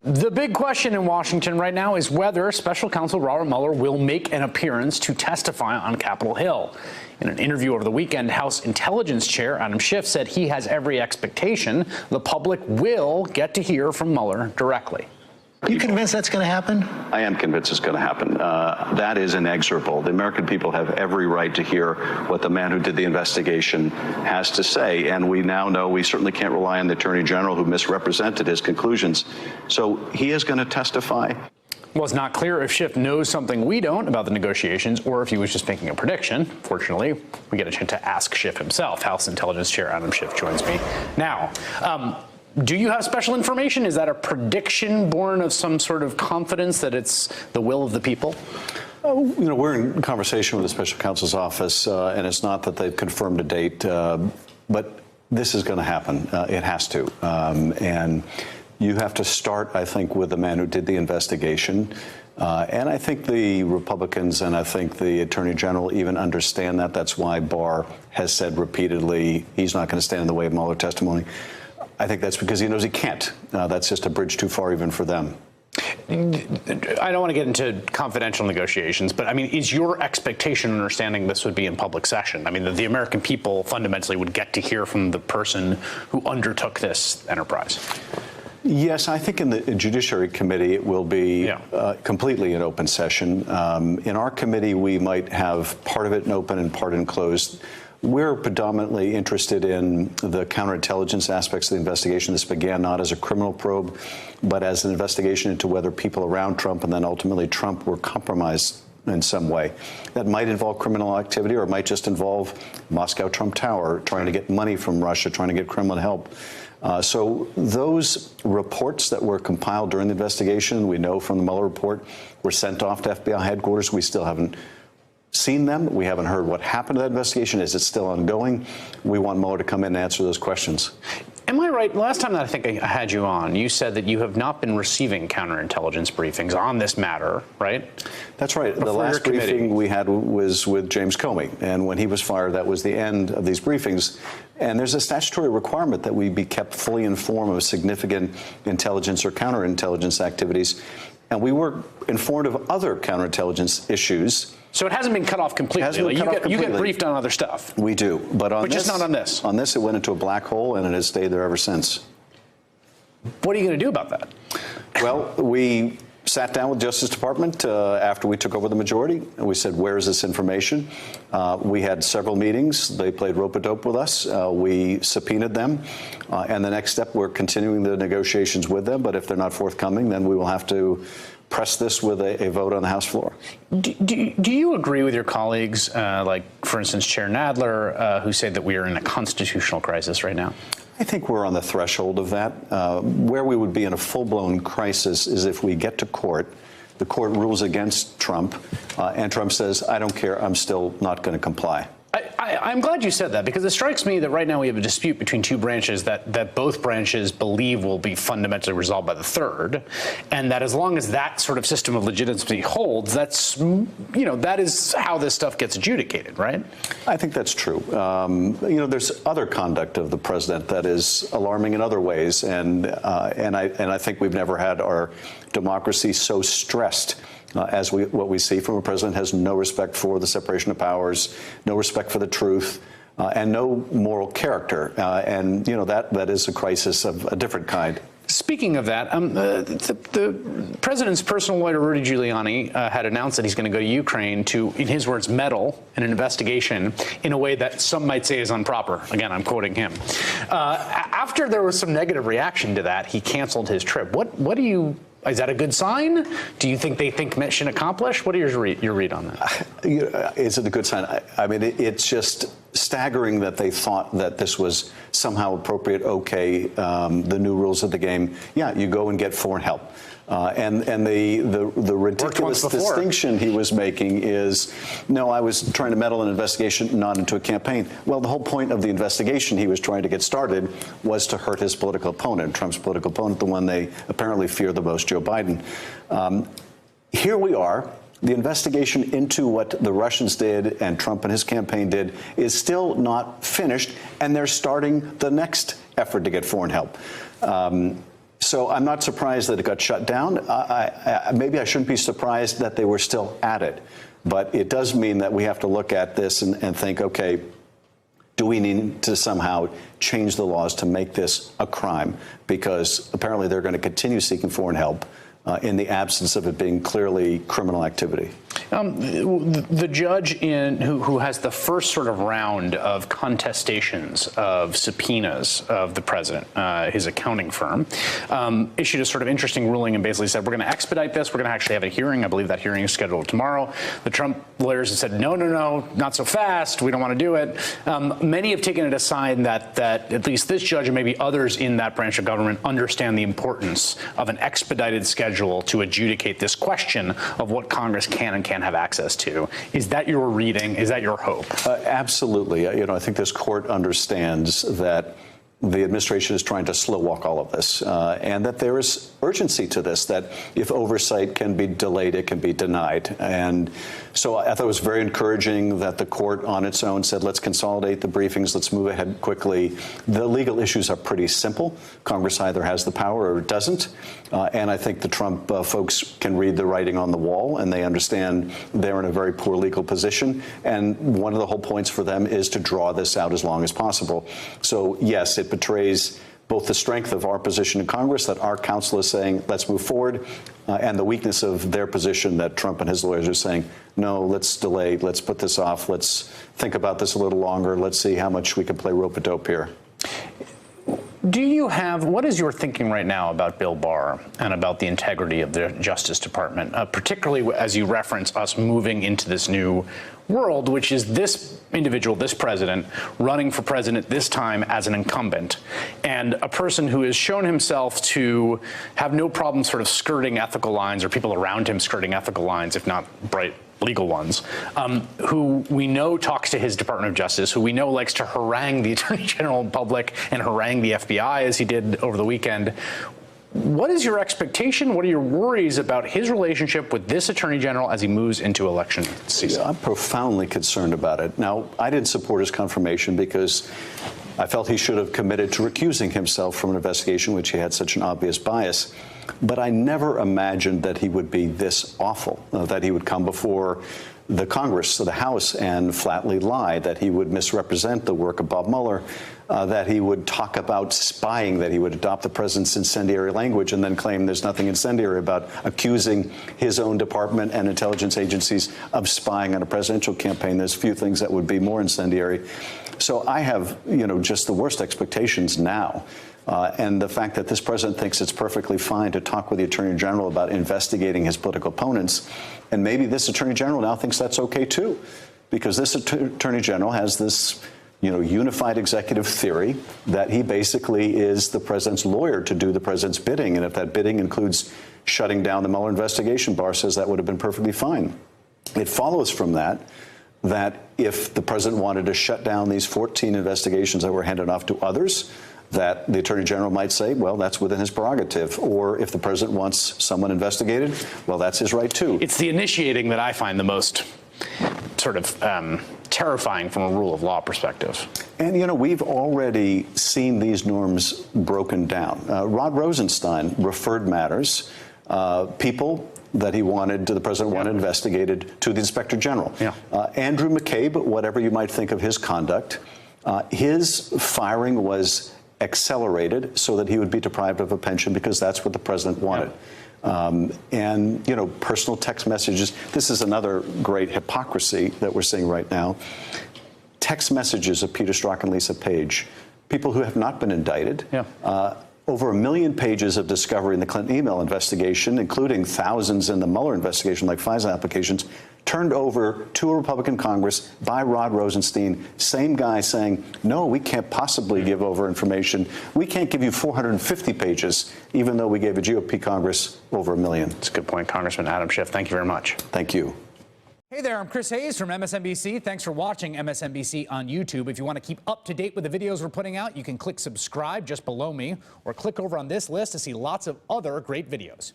The big question in Washington right now is whether Special Counsel Robert Mueller will make an appearance to testify on Capitol Hill. In an interview over the weekend, House Intelligence Chair Adam Schiff said he has every expectation the public will get to hear from Mueller directly. Are you convinced that's going to happen? I am convinced it's going to happen. That is inexorable. The American people have every right to hear what the man who did the investigation has to say. And we now know we certainly can't rely on the Attorney General who misrepresented his conclusions. So he is going to testify. Well, it's not clear if Schiff knows something we don't about the negotiations or if he was just making a prediction. Fortunately, we get a chance to ask Schiff himself. House Intelligence Chair Adam Schiff joins me now. Do you have special information? Is that a prediction born of some sort of confidence that it's the will of the people? We're in conversation with the special counsel's office, and it's not that they've confirmed a date, but this is going to happen. It has to. And you have to start, I think, with the man who did the investigation. And I think the Republicans and I think the Attorney General even understand that. That's why Barr has said repeatedly he's not going to stand in the way of Mueller testimony. I think that's because he knows he can't. That's just a bridge too far even for them. I don't want to get into confidential negotiations, but I mean, is your expectation and understanding this would be in public session? I mean, that the American people fundamentally would get to hear from the person who undertook this enterprise? Yes, I think in the Judiciary Committee it will be completely an open session. In our committee, we might have part of it in open and part in closed. We're predominantly interested in the counterintelligence aspects of the investigation. This began not as a criminal probe, but as an investigation into whether people around Trump and then ultimately Trump were compromised in some way. That might involve criminal activity or it might just involve Moscow Trump Tower, trying to get money from Russia, trying to get Kremlin help. So those reports that were compiled during the investigation, we know from the Mueller report, were sent off to FBI headquarters. We still haven't seen them. We haven't heard what happened to that investigation. Is it still ongoing? We want Mueller to come in and answer those questions. Am I right? Last time that I think I had you on, you said that you have not been receiving counterintelligence briefings on this matter, right? That's right. The last briefing we had was with James Comey. And when he was fired, that was the end of these briefings. And there's a statutory requirement that we be kept fully informed of significant intelligence or counterintelligence activities. And we were informed of other counterintelligence issues. So it hasn't been cut off completely. You get briefed on other stuff. We do, but just not on this. On this, it went into a black hole, and it has stayed there ever since. What are you going to do about that? Well, we sat down with the Justice Department after we took over the majority, and we said, where is this information? We had several meetings. They played rope-a-dope with us. We subpoenaed them. And the next step, we're continuing the negotiations with them. But if they're not forthcoming, then we will have to press this with a vote on the House floor. Do you agree with your colleagues, like, for instance, Chair Nadler, who say that we are in a constitutional crisis right now? I think we're on the threshold of that. Where we would be in a full-blown crisis is if we get to court, the court rules against Trump, and Trump says, I don't care, I'm still not going to comply. I'm glad you said that, because it strikes me that right now we have a dispute between two branches that both branches believe will be fundamentally resolved by the third, and that as long as that sort of system of legitimacy holds, that's, that is how this stuff gets adjudicated, right? I think that's true. There's other conduct of the president that is alarming in other ways, and I think we've never had our democracy so stressed as what we see from a president has no respect for the separation of powers, no respect for the truth, and no moral character. And that is a crisis of a different kind. Speaking of that, the president's personal lawyer, Rudy Giuliani, had announced that he's going to go to Ukraine to, in his words, meddle in an investigation in a way that some might say is improper. Again, I'm quoting him. After there was some negative reaction to that, he canceled his trip. What do you... Is that a good sign? Do you think they think mission accomplished? What is your read on that? Is it a good sign? I mean, it's just staggering that they thought that this was somehow appropriate, okay, the new rules of the game. Yeah, you go and get foreign help. And the ridiculous distinction he was making is, no, I was trying to meddle in an investigation, not into a campaign. Well, the whole point of the investigation he was trying to get started was to hurt his political opponent, Trump's political opponent, the one they apparently fear the most, Joe Biden. Here we are. The investigation into what the Russians did and Trump and his campaign did is still not finished, and they're starting the next effort to get foreign help. So I'm not surprised that it got shut down. Maybe I shouldn't be surprised that they were still at it. But it does mean that we have to look at this and think, okay, do we need to somehow change the laws to make this a crime? Because apparently they're going to continue seeking foreign help in the absence of it being clearly criminal activity. The judge who has the first sort of round of contestations of subpoenas of the president, his accounting firm, issued a sort of interesting ruling and basically said, we're going to expedite this. We're going to actually have a hearing. I believe that hearing is scheduled tomorrow. The Trump lawyers have said, no, not so fast. We don't want to do it. Many have taken it as a sign that at least this judge and maybe others in that branch of government understand the importance of an expedited schedule to adjudicate this question of what Congress can and can't have access to. Is that your reading? Is that your hope? Absolutely. I think this court understands that the administration is trying to slow walk all of this, and that there is urgency to this, that if oversight can be delayed, it can be denied. And so I thought it was very encouraging that the court on its own said, let's consolidate the briefings, let's move ahead quickly. The legal issues are pretty simple. Congress either has the power or it doesn't. And I think the Trump folks can read the writing on the wall, and they understand they're in a very poor legal position. And one of the whole points for them is to draw this out as long as possible. So yes, it betrays both the strength of our position in Congress, that our counsel is saying, let's move forward, and the weakness of their position, that Trump and his lawyers are saying, no, let's delay, let's put this off, let's think about this a little longer, let's see how much we can play rope-a-dope here. What is your thinking right now about Bill Barr and about the integrity of the Justice Department, particularly as you reference us moving into this new world, which is this individual, this president, running for president this time as an incumbent, and a person who has shown himself to have no problem sort of skirting ethical lines, or people around him skirting ethical lines, if not bright legal ones, who we know talks to his Department of Justice, who we know likes to harangue the Attorney General in public and harangue the FBI as he did over the weekend. What is your expectation? What are your worries about his relationship with this Attorney General as he moves into election season? Yeah, I'm profoundly concerned about it. Now, I didn't support his confirmation because I felt he should have committed to recusing himself from an investigation which he had such an obvious bias. But I never imagined that he would be this awful, that he would come before the Congress, the House, and flatly lie, that he would misrepresent the work of Bob Mueller, that he would talk about spying, that he would adopt the president's incendiary language and then claim there's nothing incendiary about accusing his own department and intelligence agencies of spying on a presidential campaign. There's few things that would be more incendiary. So I have, just the worst expectations now. And the fact that this president thinks it's perfectly fine to talk with the Attorney General about investigating his political opponents, and maybe this Attorney General now thinks that's okay too, because this Attorney General has this, unified executive theory that he basically is the president's lawyer to do the president's bidding, and if that bidding includes shutting down the Mueller investigation, Barr says that would have been perfectly fine. It follows from that if the president wanted to shut down these 14 investigations that were handed off to others, that the Attorney General might say, well, that's within his prerogative. Or if the president wants someone investigated, well, that's his right too. It's the initiating that I find the most sort of terrifying from a rule of law perspective. And, we've already seen these norms broken down. Rod Rosenstein referred matters, people that the president wanted investigated, to the Inspector General. Yeah. Andrew McCabe, whatever you might think of his conduct, his firing was accelerated so that he would be deprived of a pension because that's what the president wanted. And, personal text messages. This is another great hypocrisy that we're seeing right now. Text messages of Peter Strzok and Lisa Page, people who have not been indicted. Over 1 million pages of discovery in the Clinton email investigation, including thousands in the Mueller investigation, like FISA applications, turned over to a Republican Congress by Rod Rosenstein, same guy saying, no, we can't possibly give over information. We can't give you 450 pages, even though we gave a GOP Congress over 1 million. That's a good point, Congressman Adam Schiff. Thank you very much. Thank you. Hey there, I'm Chris Hayes from MSNBC. Thanks for watching MSNBC on YouTube. If you want to keep up to date with the videos we're putting out, you can click subscribe just below me, or click over on this list to see lots of other great videos.